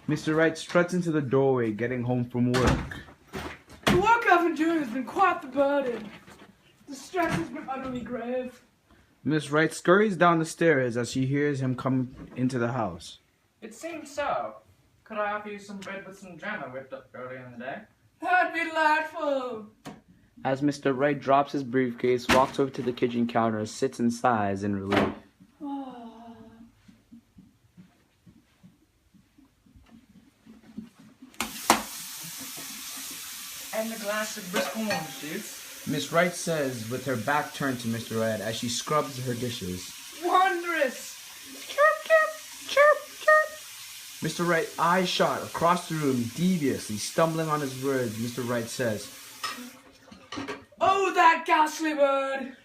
Mr. Wright struts into the doorway, getting home from work. The work I've been doing has been quite the burden. The stress has been utterly grave. Miss Wright scurries down the stairs as she hears him come into the house. It seems so. Could I offer you some bread with some jam I whipped up earlier in the day? That'd be delightful. As Mr. Wright drops his briefcase, walks over to the kitchen counter, sits and sighs in relief. And a glass of brisk orange juice. Miss Wright says, with her back turned to Mr. Wright as she scrubs her dishes. Wondrous. Chirp, chirp, chirp, chirp. Mr. Wright, eyes shot across the room, deviously stumbling on his words. Mr. Wright says, Oh, that ghastly bird.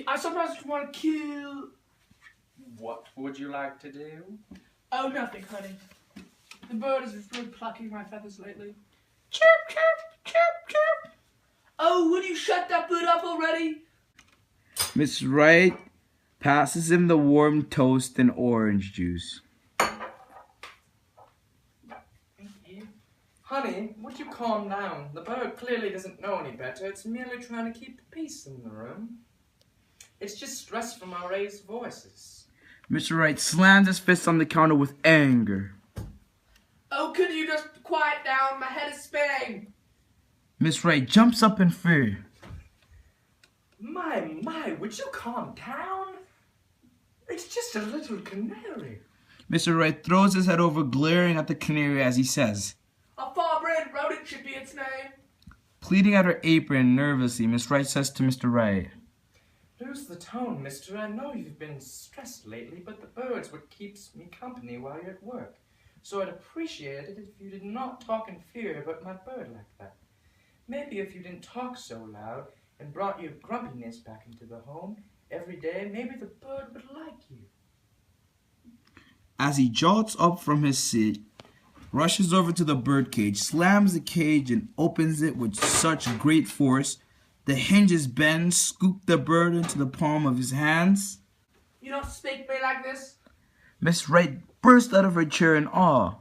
I sometimes just want to kill. What would you like to do? Oh, nothing, honey. The bird has been plucking my feathers lately. chirp, chirp, chirp, chirp. Oh, would you shut that bird up already? Miss Wright passes him the warm toast and orange juice. Thank you. Honey, would you calm down? The bird clearly doesn't know any better. It's merely trying to keep the peace in the room. It's just stress from our raised voices. Mr. Wright slams his fist on the counter with anger. Oh, could you just quiet down? My head is spinning. Miss Wright jumps up in fear. My, would you calm down? It's just a little canary. Mr. Wright throws his head over, glaring at the canary as he says, A far-bred rodent should be its name. pleating at her apron nervously, Miss Wright says to Mr. Wright, Lose the tone, mister. I know you've been stressed lately, but the bird's what keeps me company while you're at work. So I'd appreciate it if you did not talk in fear about my bird like that. Maybe if you didn't talk so loud and brought your grumpiness back into the home every day, maybe the bird would like you. as he jolts up from his seat, rushes over to the bird cage, slams the cage and opens it with such great force, the hinges bend, scoop the bird into the palm of his hands. You don't speak to me like this. Miss Wright burst out of her chair in awe.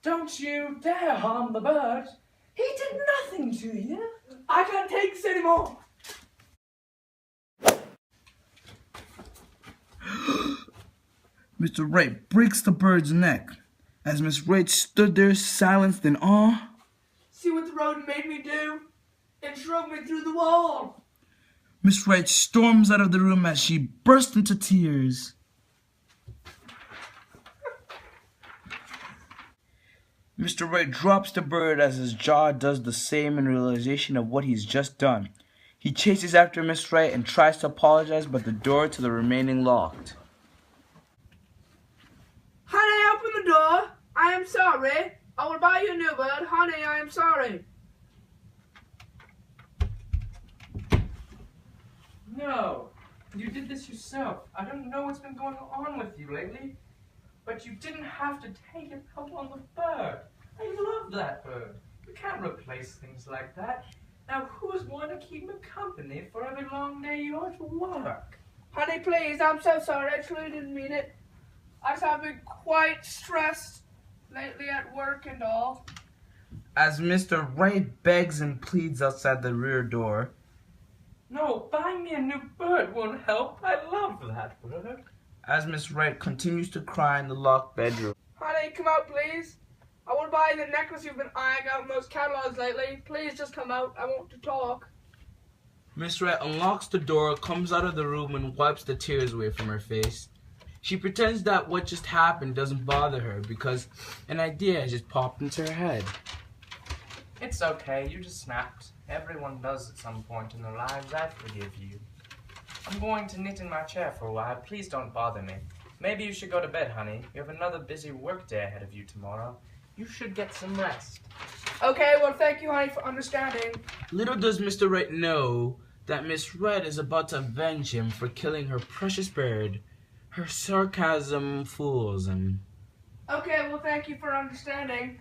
Don't you dare harm the bird. He did nothing to you. I can't take this anymore. Mr. Wright breaks the bird's neck. As Miss Wright stood there silenced in awe, See what the rodent made me do? It drove me through the wall. Miss Wright storms out of the room as she bursts into tears. Mr. Wright drops the bird as his jaw does the same in realization of what he's just done. He chases after Miss Wright and tries to apologize, but the door to the remaining locked. Honey, open the door. I am sorry. I will buy you a new bird. Honey, I am sorry. No, you did this yourself. I don't know what's been going on with you lately, but you didn't have to take it out on the bird. I love that bird. You can't replace things like that. Now, who's going to keep me company for every long day you're to work? Honey, please, I'm so sorry. I truly didn't mean it. I have been quite stressed lately at work and all. As Mr. Wright begs and pleads outside the rear door, No, buying me a new bird won't help. I love that bird. as Miss Wright continues to cry in the locked bedroom. Honey, come out, please. I want to buy the necklace you've been eyeing out in most catalogs lately. Please just come out. I want to talk. Miss Wright unlocks the door, comes out of the room, and wipes the tears away from her face. She pretends that what just happened doesn't bother her because an idea has just popped into her head. It's okay, you just snapped. Everyone does at some point in their lives. I forgive you. I'm going to knit in my chair for a while. Please don't bother me. Maybe you should go to bed, honey. You have another busy work day ahead of you tomorrow. You should get some rest. Okay, well, thank you, honey, for understanding. Little does Mr. Wright know that Miss Wright is about to avenge him for killing her precious bird. Her sarcasm fools him. Okay, well, thank you for understanding.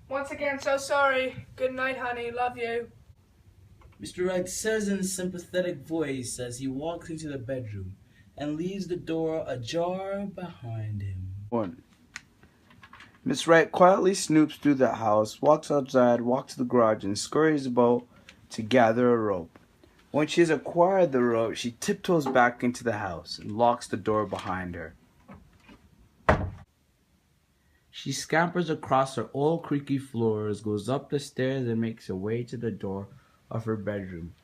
Once again, so sorry. Good night, honey. Love you. Mr. Wright says in a sympathetic voice as he walks into the bedroom and leaves the door ajar behind him. Miss Wright quietly snoops through the house, walks outside, walks to the garage, and scurries about to gather a rope. When she has acquired the rope, she tiptoes back into the house and locks the door behind her. She scampers across her old creaky floors, goes up the stairs, and makes her way to the door of her bedroom.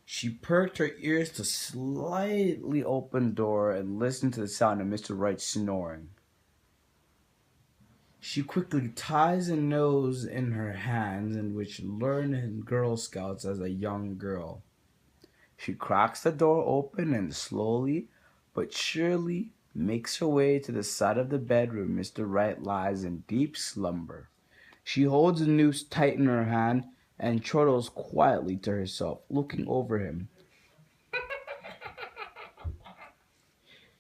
She perked her ears to slightly open door and listened to the sound of Mr. Wright snoring. She quickly ties a nose in her hands in which learned in Girl Scouts as a young girl. She cracks the door open and slowly but surely makes her way to the side of the bed where Mr. Wright lies in deep slumber. She holds the noose tight in her hand and chortles quietly to herself, looking over him.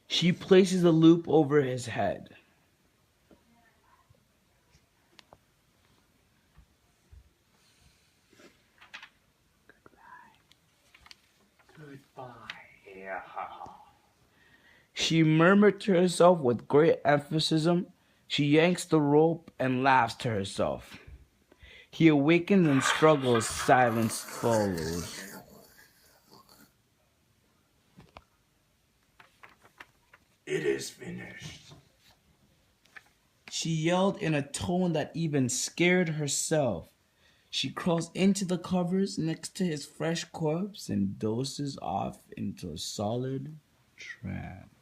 She places a loop over his head. Goodbye. She murmured to herself with great emphasis. She yanks the rope and laughs to herself. He awakens and struggles. Silence follows. It is finished. She yelled in a tone that even scared herself. She crawls into the covers next to his fresh corpse and dozes off into a solid trance.